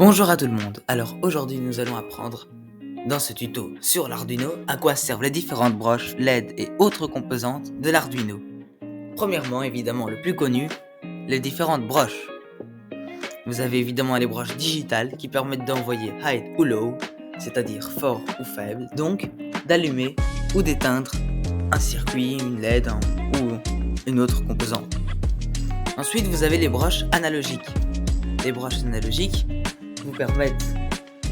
Bonjour à tout le monde, alors aujourd'hui nous allons apprendre dans ce tuto sur l'Arduino à quoi servent les différentes broches, LED et autres composantes de l'Arduino. Premièrement, évidemment le plus connu, les différentes broches. Vous avez évidemment les broches digitales qui permettent d'envoyer high ou low, c'est-à-dire fort ou faible, donc d'allumer ou d'éteindre un circuit, une LED ou une autre composante. Ensuite vous avez les broches analogiques. Les broches analogiques vous permettent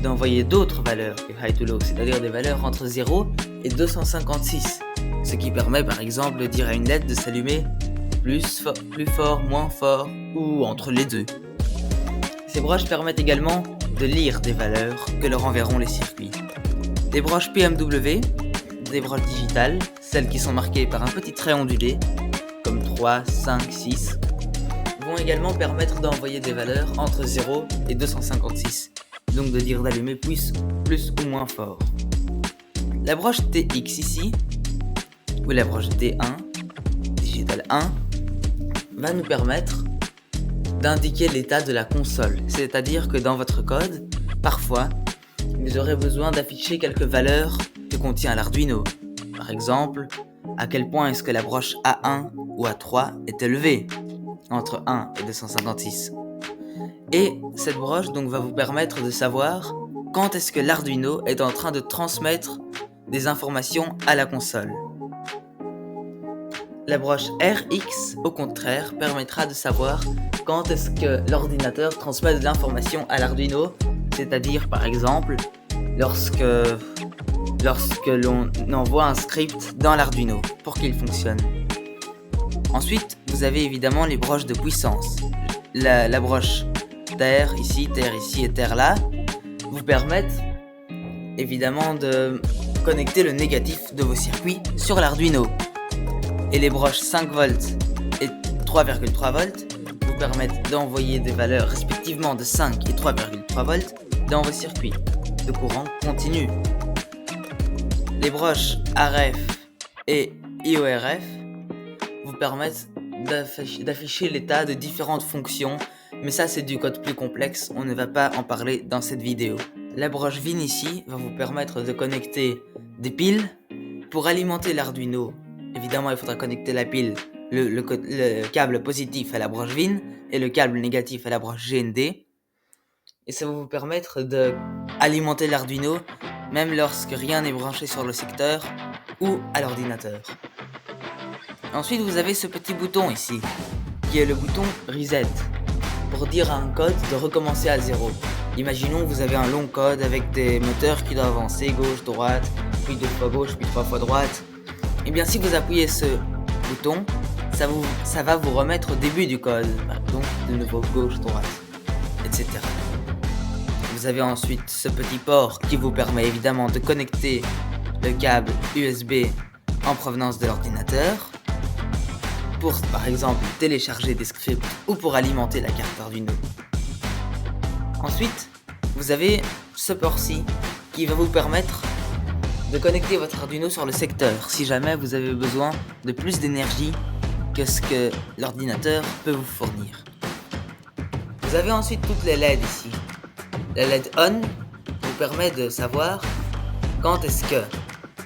d'envoyer d'autres valeurs que high to low, c'est-à-dire des valeurs entre 0 et 256, ce qui permet par exemple de dire à une LED de s'allumer plus fort, moins fort ou entre les deux. Ces broches permettent également de lire des valeurs que leur enverront les circuits. Des broches PMW, des broches digitales, celles qui sont marquées par un petit trait ondulé, comme 3, 5, 6, vont également permettre d'envoyer des valeurs entre 0 et 256, donc de dire d'allumer plus ou moins fort. La broche TX ici, ou la broche D1, Digital 1, va nous permettre d'indiquer l'état de la console, c'est-à-dire que dans votre code, parfois, vous aurez besoin d'afficher quelques valeurs que contient l'Arduino. Par exemple, à quel point est-ce que la broche A1 ou A3 est élevée, entre 1 et 256. Et cette broche donc va vous permettre de savoir quand est-ce que l'Arduino est en train de transmettre des informations à la console. La broche RX, au contraire, permettra de savoir quand est-ce que l'ordinateur transmet de l'information à l'Arduino, c'est-à-dire par exemple lorsque l'on envoie un script dans l'Arduino pour qu'il fonctionne. Ensuite, vous avez évidemment les broches de puissance. La broche terre ici et terre là vous permettent évidemment de connecter le négatif de vos circuits sur l'Arduino. Et les broches 5 volts et 3,3 volts vous permettent d'envoyer des valeurs respectivement de 5 et 3,3 volts dans vos circuits de courant continu. Les broches RF et IORF vous permettent d'afficher l'état de différentes fonctions, mais ça c'est du code plus complexe, on ne va pas en parler dans cette vidéo. La broche VIN ici va vous permettre de connecter des piles pour alimenter l'Arduino. Évidemment il faudra connecter la pile, le câble positif à la broche VIN et le câble négatif à la broche GND, et ça va vous permettre d'alimenter l'Arduino même lorsque rien n'est branché sur le secteur ou à l'ordinateur. Ensuite, vous avez ce petit bouton ici, qui est le bouton Reset, pour dire à un code de recommencer à 0. Imaginons vous avez un long code avec des moteurs qui doivent avancer gauche, droite, puis 2 fois gauche, puis 3 fois droite. Et bien si vous appuyez ce bouton, ça va vous remettre au début du code, donc de nouveau gauche, droite, etc. Vous avez ensuite ce petit port qui vous permet évidemment de connecter le câble USB en provenance de l'ordinateur, pour par exemple télécharger des scripts ou pour alimenter la carte Arduino. Ensuite, vous avez ce port-ci qui va vous permettre de connecter votre Arduino sur le secteur si jamais vous avez besoin de plus d'énergie que ce que l'ordinateur peut vous fournir. Vous avez ensuite toutes les LED ici. La LED ON vous permet de savoir quand est-ce que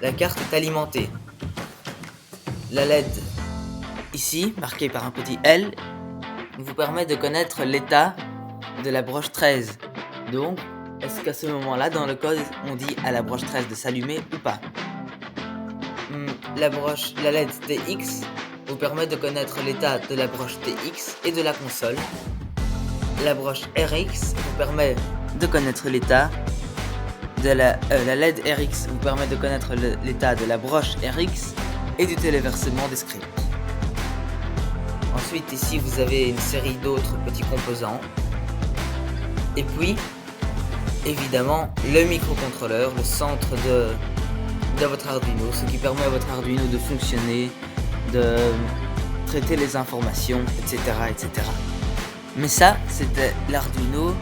la carte est alimentée. La LED ici, marquée par un petit L, vous permet de connaître l'état de la broche 13. Donc, est-ce qu'à ce moment-là, dans le code, on dit à la broche 13 de s'allumer ou pas? La LED TX vous permet de connaître l'état de la broche TX et de la console. La broche RX vous permet de connaître l'état de la LED RX vous permet de connaître l'état de la broche RX et du téléversement des scripts. Ensuite ici vous avez une série d'autres petits composants. Et puis évidemment le microcontrôleur, le centre de votre Arduino, ce qui permet à votre Arduino de fonctionner, de traiter les informations, etc. etc. Mais ça c'était l'Arduino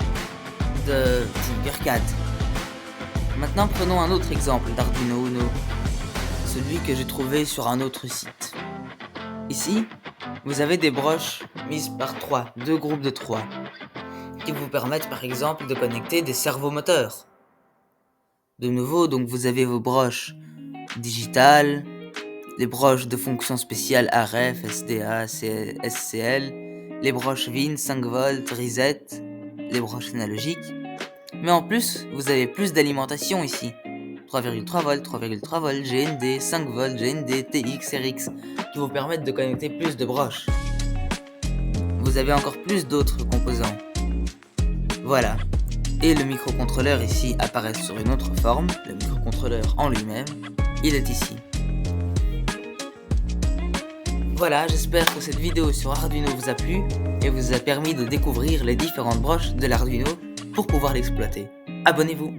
de Tinkercad. Maintenant prenons un autre exemple d'Arduino Uno, celui que j'ai trouvé sur un autre site. Ici, vous avez des broches mises par 3, 2 groupes de 3. qui vous permettent par exemple de connecter des servomoteurs. De nouveau, donc vous avez vos broches digitales, les broches de fonction spéciale RF, SDA, SCL, les broches VIN 5V, reset, les broches analogiques. Mais en plus, vous avez plus d'alimentation ici. 3,3V, 3,3V, GND, 5V, GND, TX, RX, qui vous permettent de connecter plus de broches. Vous avez encore plus d'autres composants. Voilà. Et le microcontrôleur ici apparaît sur une autre forme, le microcontrôleur en lui-même, il est ici. Voilà, j'espère que cette vidéo sur Arduino vous a plu et vous a permis de découvrir les différentes broches de l'Arduino pour pouvoir l'exploiter. Abonnez-vous!